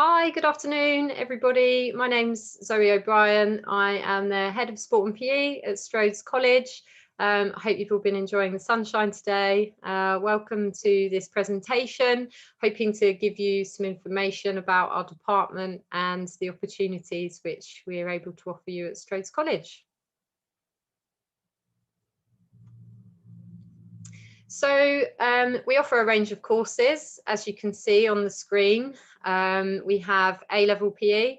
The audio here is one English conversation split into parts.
Hi, good afternoon, everybody. My name's Zoe O'Brien. I am the head of sport and PE at Strode College. I hope you've all been enjoying the sunshine today. Welcome to this presentation, hoping to give you some information about our department and the opportunities which we are able to offer you at Strode College. So we offer a range of courses, as you can see on the screen. We have A-level PE,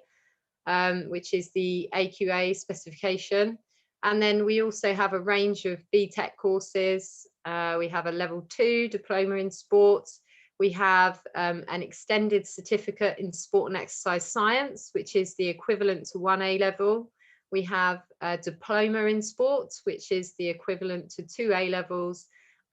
which is the AQA specification. And then we also have a range of BTEC courses. We have a level 2 diploma in sports. We have an extended certificate in sport and exercise science, which is the equivalent to 1 A-level. We have a diploma in sports, which is the equivalent to 2 A-levels.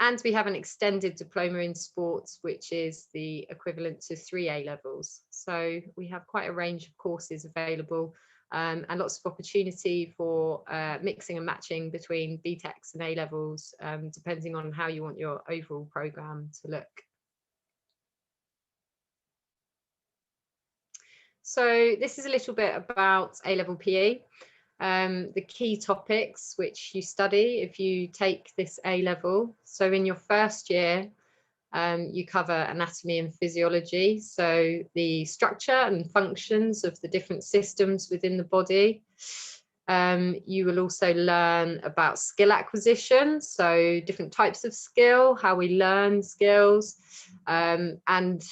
And we have an extended diploma in sports, which is the equivalent to 3 A-levels. So we have quite a range of courses available and lots of opportunity for mixing and matching between BTECs and A-levels, depending on how you want your overall programme to look. So this is a little bit about A-level PE. The key topics which you study if you take this A-level. So in your first year, you cover anatomy and physiology, so the structure and functions of the different systems within the body. You will also learn about skill acquisition, so different types of skill, how we learn skills, and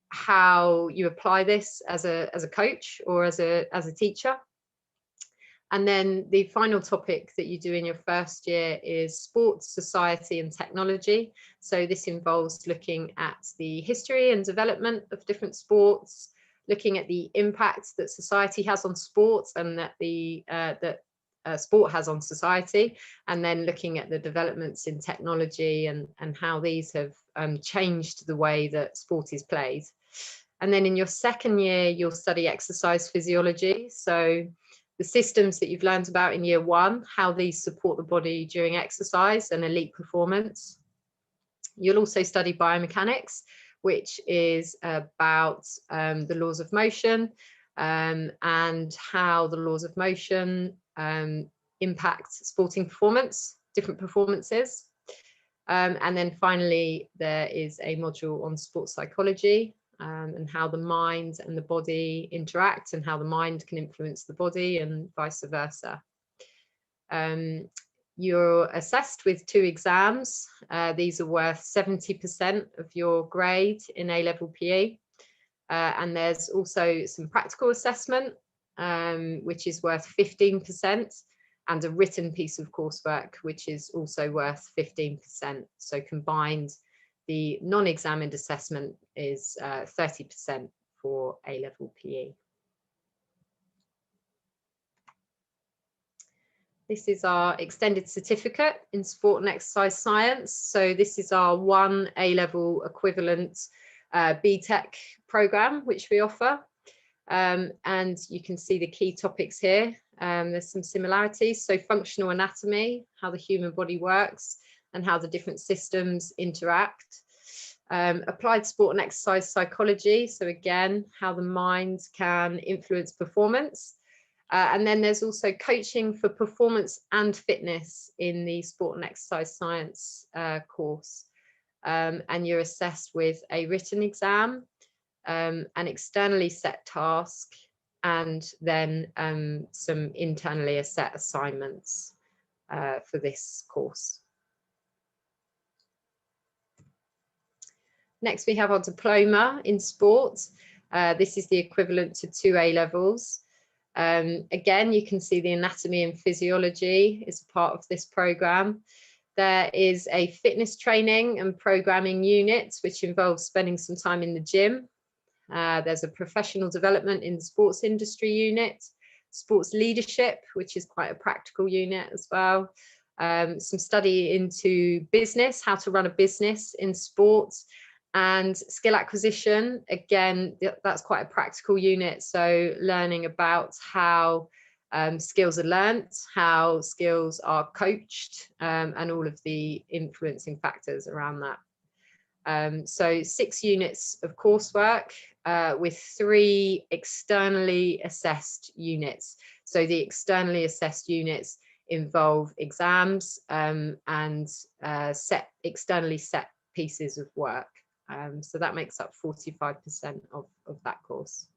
how you apply this as a coach or as a teacher. And then the final topic that you do in your first year is sports, society and technology. So this involves looking at the history and development of different sports, looking at the impact that society has on sports and that sport has on society, and then looking at the developments in technology and how these have changed the way that sport is played. And then in your second year, you'll study exercise physiology. So the systems that you've learned about in year one, how these support the body during exercise and elite performance. You'll also study biomechanics, which is about the laws of motion and how the laws of motion impact sporting performance, different performances. And then finally, there is a module on sports psychology, and how the mind and the body interact and how the mind can influence the body and vice versa. You're assessed with 2 exams. These are worth 70% of your grade in A-level PE. And there's also some practical assessment, which is worth 15%, and a written piece of coursework, which is also worth 15%. So combined, the non-examined assessment is 30% for A-level PE. This is our extended certificate in sport and exercise science. So this is our 1 A-level equivalent BTEC programme, which we offer. And you can see the key topics here. There's some similarities. So functional anatomy, how the human body works, and how the different systems interact. Applied sport and exercise psychology, so again, how the mind can influence performance. And then there's also coaching for performance and fitness in the sport and exercise science course. And you're assessed with a written exam, an externally set task, and then some internally set assignments for this course. Next, we have our diploma in sport. This is the equivalent to 2 A-levels. Again, you can see the anatomy and physiology is a part of this programme. There is a fitness training and programming unit, which involves spending some time in the gym. There's a professional development in the sports industry unit, sports leadership, which is quite a practical unit as well. Some study into business, how to run a business in sports, and skill acquisition. Again, that's quite a practical unit. So learning about how skills are learnt, how skills are coached, and all of the influencing factors around that. So 6 units of coursework, with 3 externally assessed units. So the externally assessed units involve exams and externally set pieces of work. So that makes up 45% of that course.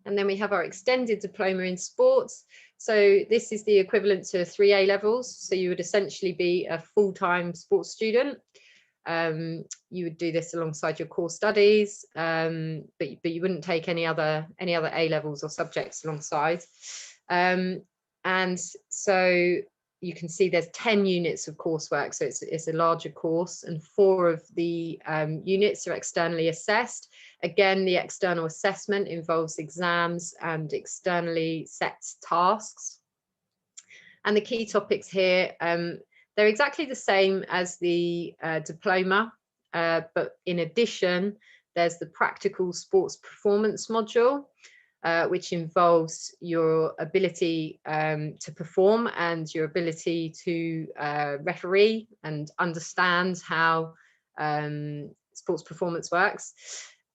And then we have our extended diploma in sports. So this is the equivalent to 3 A levels. So you would essentially be a full-time sports student. You would do this alongside your core studies, but you wouldn't take any other A levels or subjects alongside. And so you can see there's 10 units of coursework, so it's a larger course, and 4 of the units are externally assessed. Again, the external assessment involves exams and externally set tasks. And the key topics here, they're exactly the same as the diploma, but in addition, there's the practical sports performance module, which involves your ability to perform and your ability to referee and understand how sports performance works.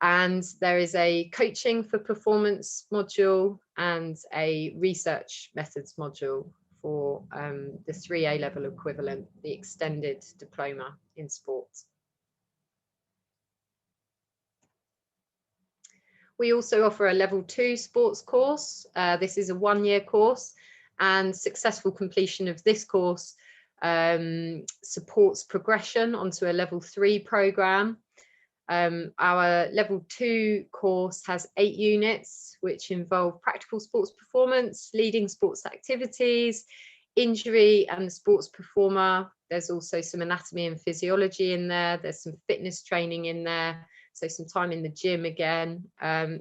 And there is a coaching for performance module and a research methods module for the 3 A level equivalent, the extended diploma in sports. We also offer a level 2 sports course. This is a 1-year course, and successful completion of this course supports progression onto a level 3 programme. Our level 2 course has 8 units, which involve practical sports performance, leading sports activities, injury and the sports performer. There's also some anatomy and physiology in there. There's some fitness training in there. So some time in the gym again.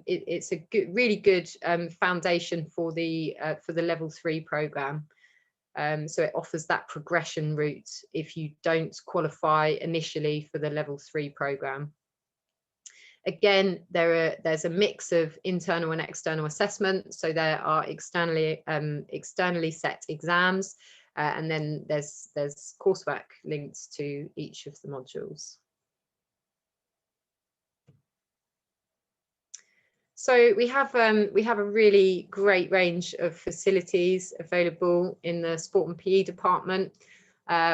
It's a really good foundation for the level 3 programme. So it offers that progression route if you don't qualify initially for the level 3 programme. Again, there's a mix of internal and external assessment. So there are externally set exams, and then there's coursework linked to each of the modules. So we have a really great range of facilities available in the sport and PE department.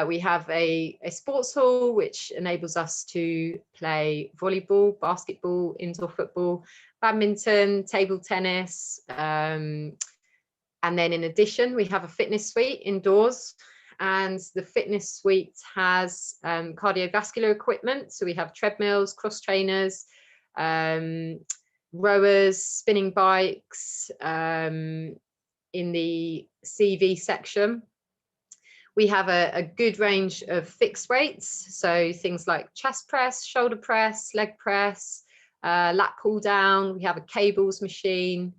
We have a sports hall, which enables us to play volleyball, basketball, indoor football, badminton, table tennis. And then in addition, we have a fitness suite indoors. And the fitness suite has cardiovascular equipment. So we have treadmills, cross trainers, rowers, spinning bikes in the CV section. We have a good range of fixed weights, so things like chest press, shoulder press, leg press, lat pull down. We have a cables machine,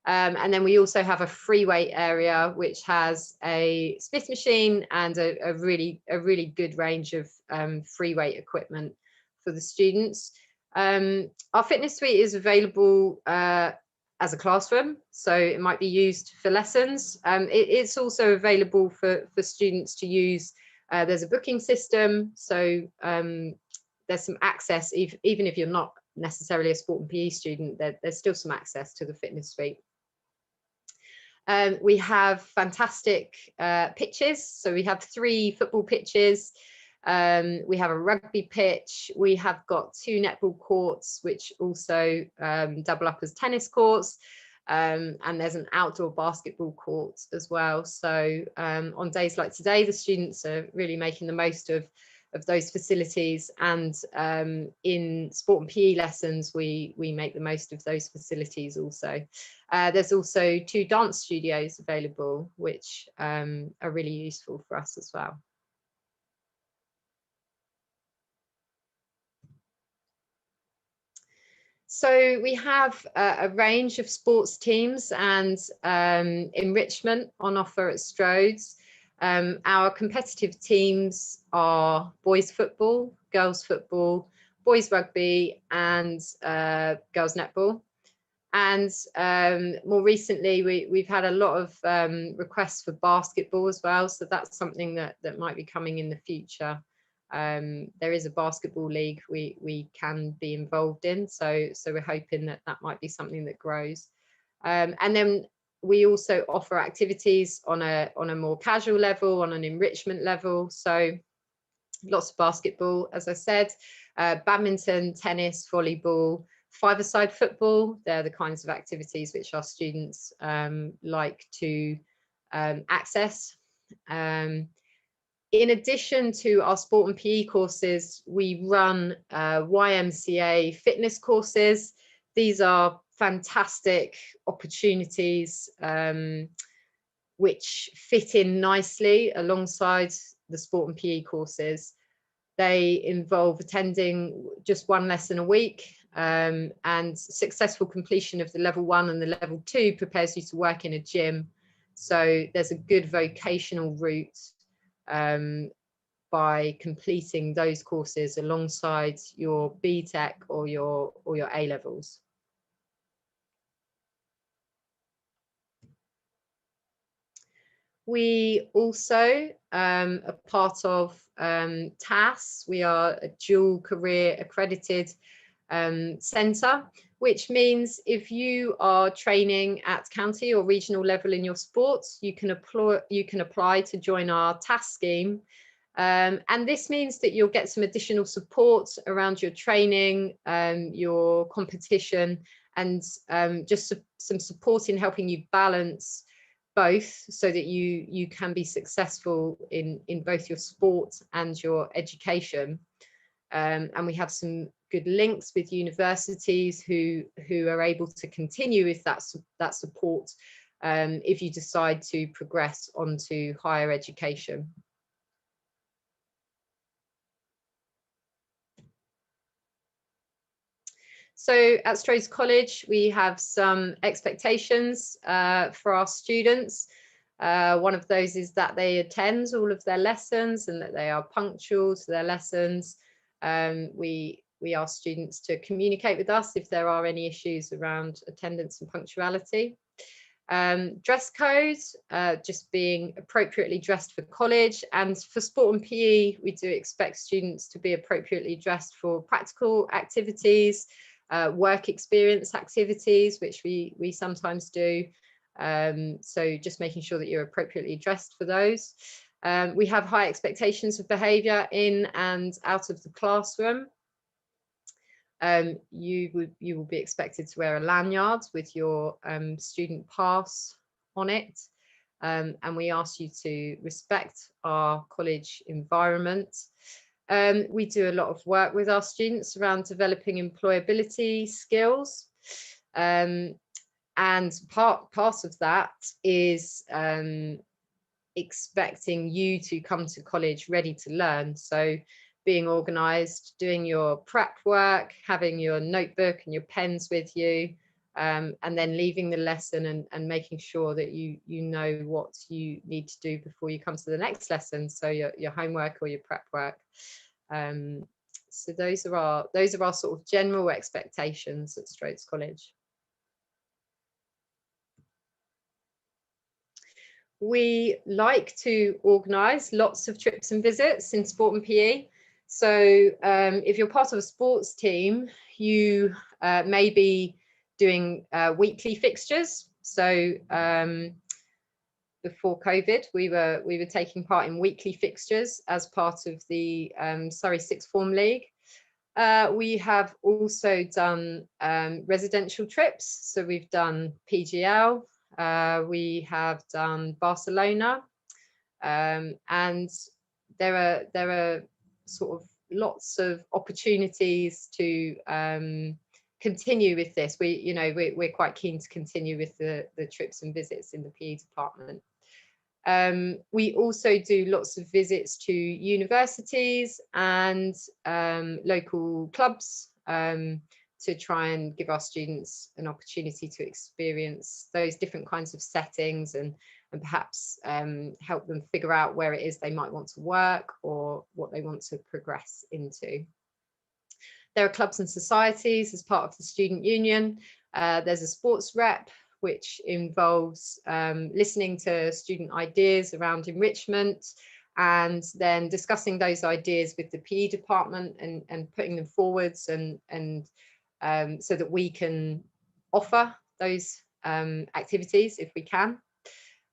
and then we also have a free weight area, which has a Smith machine and a really good range of free weight equipment for the students. Our fitness suite is available as a classroom, so it might be used for lessons. It's also available for students to use. There's a booking system, so there's some access, even if you're not necessarily a sport and PE student, there's still some access to the fitness suite. We have fantastic pitches, so we have 3 football pitches. We have a rugby pitch. We have got 2 netball courts, which also double up as tennis courts. And there's an outdoor basketball court as well. So on days like today, the students are really making the most of those facilities. And in sport and PE lessons, we make the most of those facilities also. There's also 2 dance studios available, which are really useful for us as well. So we have a range of sports teams and enrichment on offer at Strode's. Our competitive teams are boys football, girls football, boys rugby, and girls netball. And more recently, we've had a lot of requests for basketball as well. So that's something that might be coming in the future There is a basketball league we can be involved in, so we're hoping that that might be something that grows. And then we also offer activities on a more casual level, on an enrichment level. So lots of basketball, as I said, badminton, tennis, volleyball, five-a-side football. They're the kinds of activities which our students like to access. In addition to our sport and PE courses, we run YMCA fitness courses. These are fantastic opportunities which fit in nicely alongside the sport and PE courses. They involve attending just one lesson a week, and successful completion of the level 1 and the level 2 prepares you to work in a gym. So there's a good vocational route by completing those courses alongside your BTEC or your A levels. We also are part of TAS. We are a dual career accredited centre, which means if you are training at county or regional level in your sports, you can apply to join our TAS scheme. And this means that you'll get some additional support around your training, your competition, and just some support in helping you balance both, so that you can be successful in both your sport and your education. And we have some good links with universities who are able to continue with that support if you decide to progress onto higher education. So at Strode College, we have some expectations for our students. One of those is that they attend all of their lessons and that they are punctual to their lessons. We ask students to communicate with us if there are any issues around attendance and punctuality. Dress code, just being appropriately dressed for college, and for sport and PE, we do expect students to be appropriately dressed for practical activities, work experience activities, which we sometimes do. So just making sure that you're appropriately dressed for those. We have high expectations of behaviour in and out of the classroom. You will be expected to wear a lanyard with your student pass on it. And we ask you to respect our college environment. We do a lot of work with our students around developing employability skills. And part of that is expecting you to come to college ready to learn. So being organised, doing your prep work, having your notebook and your pens with you, and then leaving the lesson and making sure that you know what you need to do before you come to the next lesson. So your homework or your prep work. So those are our sort of general expectations at Strode College. We like to organise lots of trips and visits in sport and PE. So if you're part of a sports team, you may be doing weekly fixtures. So before COVID, we were taking part in weekly fixtures as part of the Surrey Sixth Form League. We have also done residential trips. So we've done PGL, we have done Barcelona, and there are sort of lots of opportunities to continue with this. We're quite keen to continue with the trips and visits in the PE department. We also do lots of visits to universities and local clubs to try and give our students an opportunity to experience those different kinds of settings and perhaps help them figure out where it is they might want to work or what they want to progress into. There are clubs and societies as part of the student union. There's a sports rep, which involves listening to student ideas around enrichment, and then discussing those ideas with the PE department and putting them forwards and so that we can offer those activities if we can.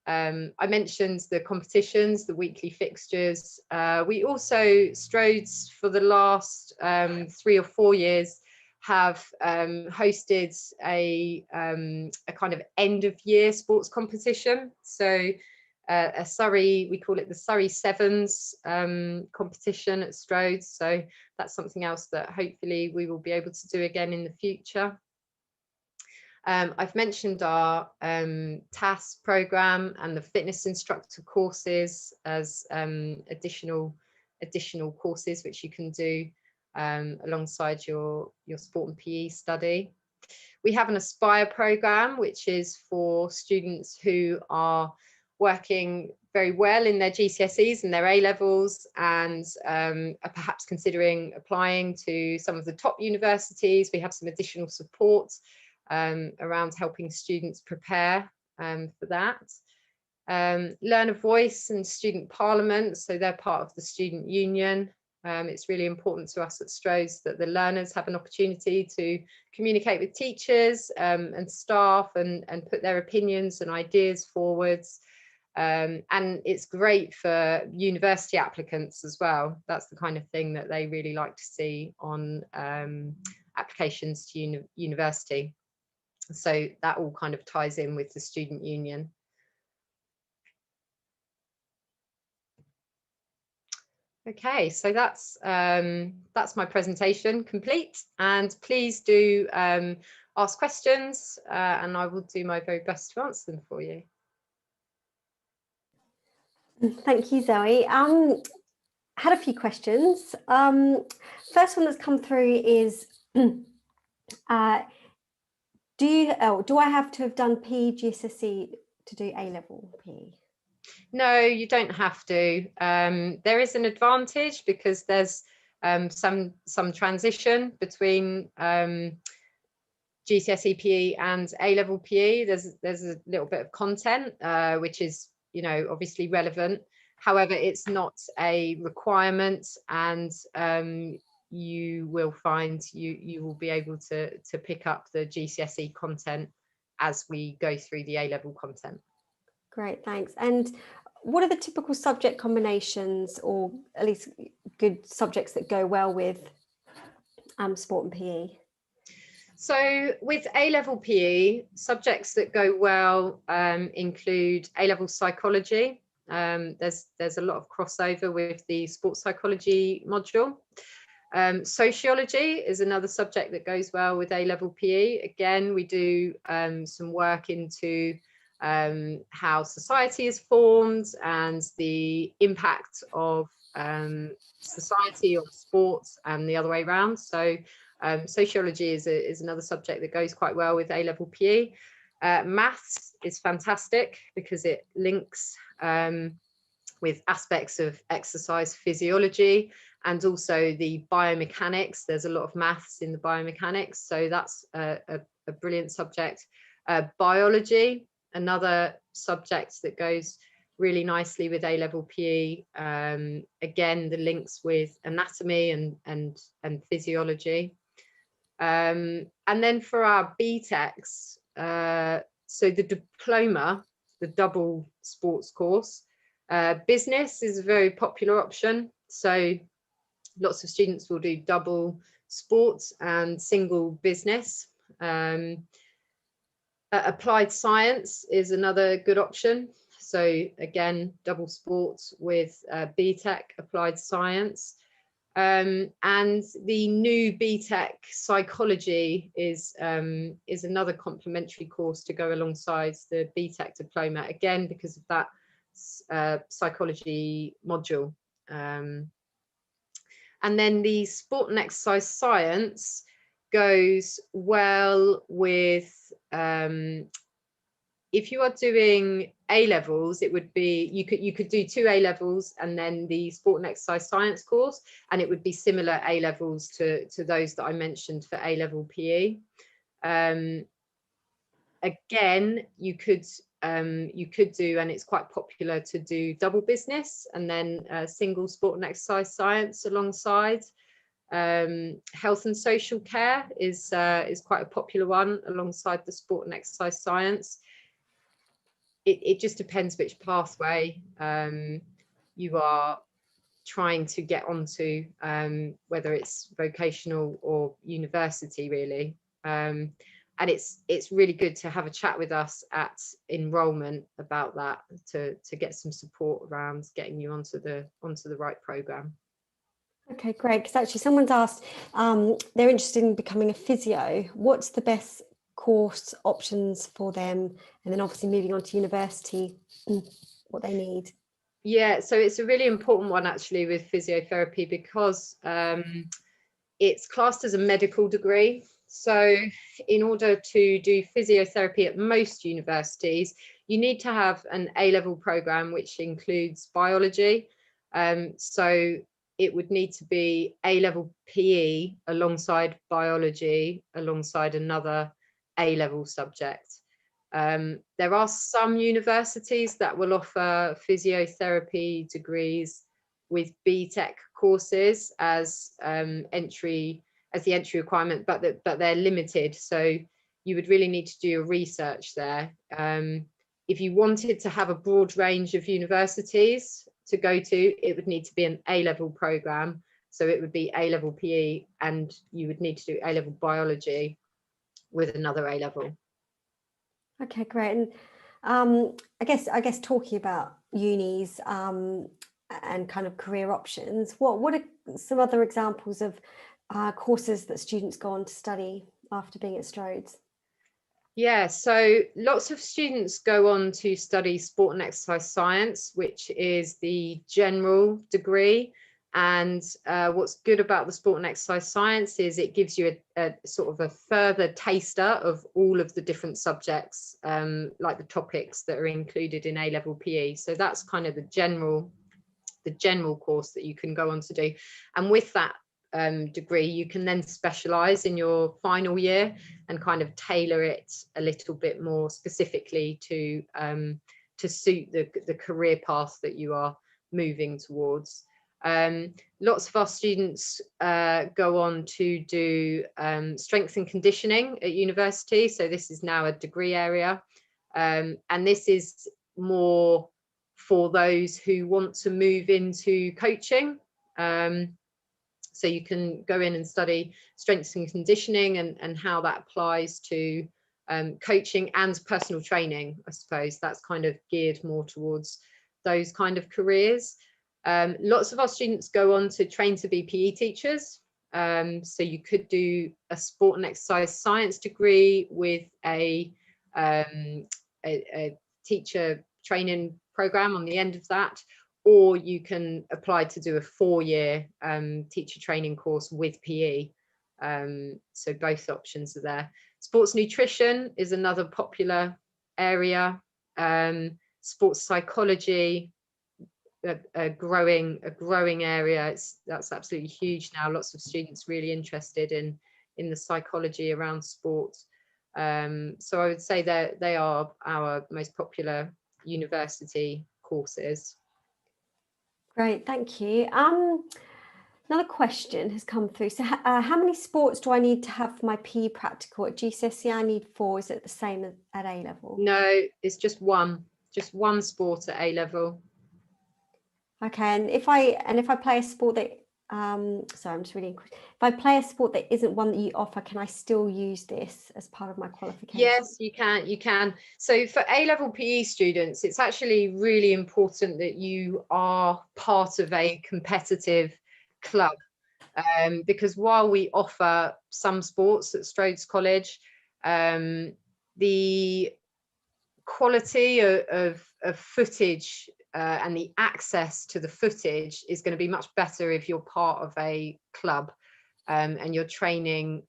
I mentioned the competitions, the weekly fixtures. We also, Strode's for the last 3 or 4 years have hosted a kind of end of year sports competition. So a Surrey, we call it the Surrey Sevens competition at Strode. So that's something else that hopefully we will be able to do again in the future. I've mentioned our TAS program and the fitness instructor courses as additional courses which you can do alongside your sport and PE study. We have an Aspire program, which is for students who are working very well in their GCSEs and their A levels and are perhaps considering applying to some of the top universities. We have some additional support around helping students prepare for that. Learner Voice and Student Parliament, so they're part of the student union. It's really important to us at Strode's that the learners have an opportunity to communicate with teachers and staff and put their opinions and ideas forwards. And it's great for university applicants as well. That's the kind of thing that they really like to see on applications to university. So that all kind of ties in with the student union. Okay, so that's my presentation complete, and please do ask questions and I will do my very best to answer them for you. Thank you, Zoe. Had a few questions. First one that's come through is do I have to have done PE GCSE to do A-level PE? No, you don't have to. There is an advantage because there's some transition between GCSE PE and A-level PE. There's a little bit of content which is, you know, obviously relevant. However, it's not a requirement, and you will find you will be able to pick up the GCSE content as we go through the A-level content. Great, thanks. And what are the typical subject combinations, or at least good subjects that go well with sport and PE? So with A-level PE, subjects that go well include A-level psychology. There's a lot of crossover with the sports psychology module. Sociology is another subject that goes well with A-level PE. Again, we do some work into how society is formed and the impact of society on sports and the other way around. So sociology is another subject that goes quite well with A-level PE. Maths is fantastic because it links with aspects of exercise physiology and also the biomechanics. There's a lot of maths in the biomechanics, so that's a brilliant subject. Biology, another subject that goes really nicely with A-level PE. Again, the links with anatomy and physiology. And then for our BTECs, so the diploma, the double sports course, business is a very popular option. So lots of students will do double sports and single business. Applied science is another good option. So again, double sports with BTEC applied science. And the new BTEC psychology is another complementary course to go alongside the BTEC diploma, again because of that psychology module. And then the sport and exercise science goes well with, if you are doing A-levels, it would be, you could do 2 A-levels and then the sport and exercise science course, and it would be similar A-levels to those that I mentioned for A-level PE. Again, you could you could do, and it's quite popular to do, double business and then single sport and exercise science alongside. Health and social care is quite a popular one alongside the sport and exercise science. It just depends which pathway you are trying to get onto, whether it's vocational or university, really. And it's really good to have a chat with us at enrolment about that, to get some support around getting you onto the right program. Okay, great. Because actually someone's asked, they're interested in becoming a physio. What's the best course options for them? And then obviously moving on to university, what they need. Yeah, so it's a really important one actually with physiotherapy, because it's classed as a medical degree. So in order to do physiotherapy at most universities, you need to have an A-level program, which includes biology. So it would need to be A-level PE alongside biology, alongside another A-level subject. There are some universities that will offer physiotherapy degrees with BTEC courses as the entry requirement, but they're limited. So you would really need to do your research there. If you wanted to have a broad range of universities to go to, it would need to be an A-level program. So it would be A-level PE, and you would need to do A-level biology with another A-level. Okay, great. And I guess talking about unis and kind of career options, what are some other examples of courses that students go on to study after being at Strode? Yeah, so lots of students go on to study sport and exercise science, which is the general degree. And what's good about the sport and exercise science is it gives you a sort of a further taster of all of the different subjects, like the topics that are included in A-level PE. So that's kind of the general course that you can go on to do. And with that degree, you can then specialise in your final year and kind of tailor it a little bit more specifically to suit the career path that you are moving towards. Lots of our students go on to do strength and conditioning at university. So this is now a degree area. And this is more for those who want to move into coaching. So you can go in and study strength and conditioning and how that applies to coaching and personal training. I suppose that's kind of geared more towards those kind of careers. Lots of our students go on to train to be PE teachers. So you could do a sport and exercise science degree with a teacher training program on the end of that, or you can apply to do a 4-year teacher training course with PE. So both options are there. Sports nutrition is another popular area. Sports psychology, a growing area. That's absolutely huge now. Lots of students really interested in the psychology around sport. So I would say that they are our most popular university courses. Great, thank you. Another question has come through. So how many sports do I need to have for my PE practical? At GCSE I need 4. Is it the same at A-level? No, it's just one sport at A-level. Okay, and if I play a sport that sorry, I'm just reading. If I play a sport that isn't one that you offer, can I still use this as part of my qualification? Yes, you can. So for A-level PE students, it's actually really important that you are part of a competitive club, because while we offer some sports at Strode College, the quality of footage and the access to the footage is going to be much better if you're part of a club and you're training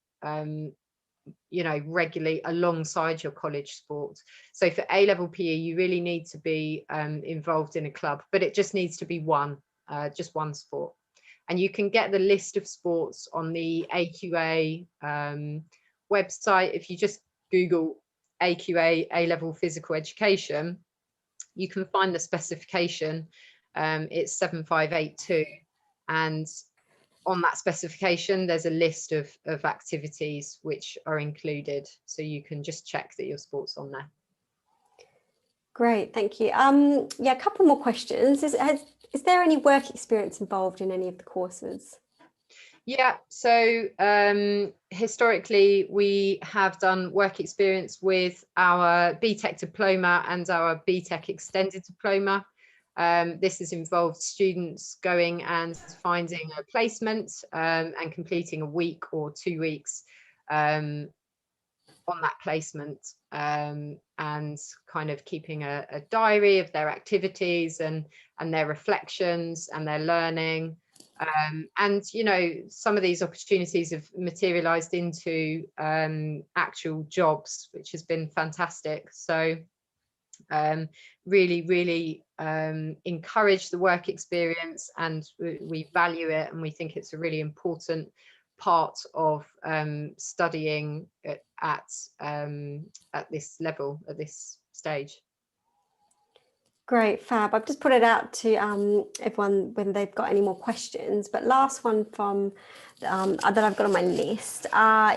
regularly alongside your college sport. So for A-level PE, you really need to be involved in a club, but it just needs to be just one sport. And you can get the list of sports on the AQA website. If you just Google AQA A-level physical education, you can find the specification. It's 7582, and on that specification there's a list of activities which are included, so you can just check that your sport's on there. Great, thank you. Yeah, a couple more questions. Is there any work experience involved in any of the courses? Yeah, so historically we have done work experience with our BTEC diploma and our BTEC extended diploma. This has involved students going and finding a placement and completing a week or 2 weeks on that placement, and kind of keeping a diary of their activities and their reflections and their learning. And you know, some of these opportunities have materialized into actual jobs, which has been fantastic. So really encourage the work experience, and we value it, and we think it's a really important part of studying at this level, at this stage. Great, fab. I've just put it out to everyone when they've got any more questions. But last one from that I've got on my list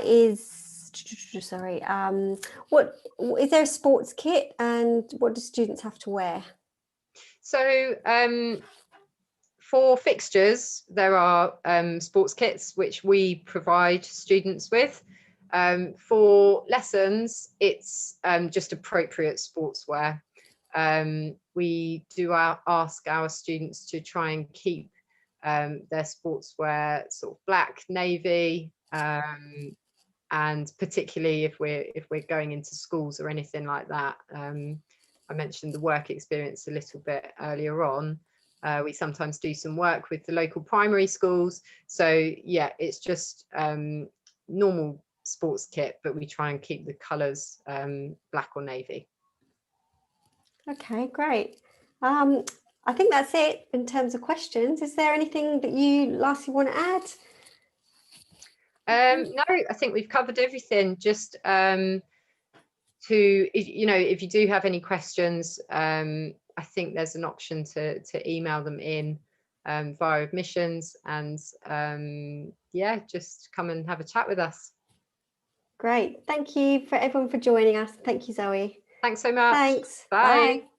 is, sorry, what is there a sports kit, and what do students have to wear? So for fixtures, there are sports kits which we provide students with. For lessons, it's just appropriate sportswear. We do ask our students to try and keep their sportswear sort of black, navy, and particularly if we're going into schools or anything like that. I mentioned the work experience a little bit earlier on. We sometimes do some work with the local primary schools. So yeah, it's just normal sports kit, but we try and keep the colours black or navy. Okay, great. I think that's it in terms of questions. Is there anything that you lastly want to add? No, I think we've covered everything. Just to, you know, if you do have any questions, I think there's an option to email them in via admissions, and yeah, just come and have a chat with us. Great. Thank you for everyone for joining us. Thank you, Zoe. Thanks so much. Thanks. Bye. Bye.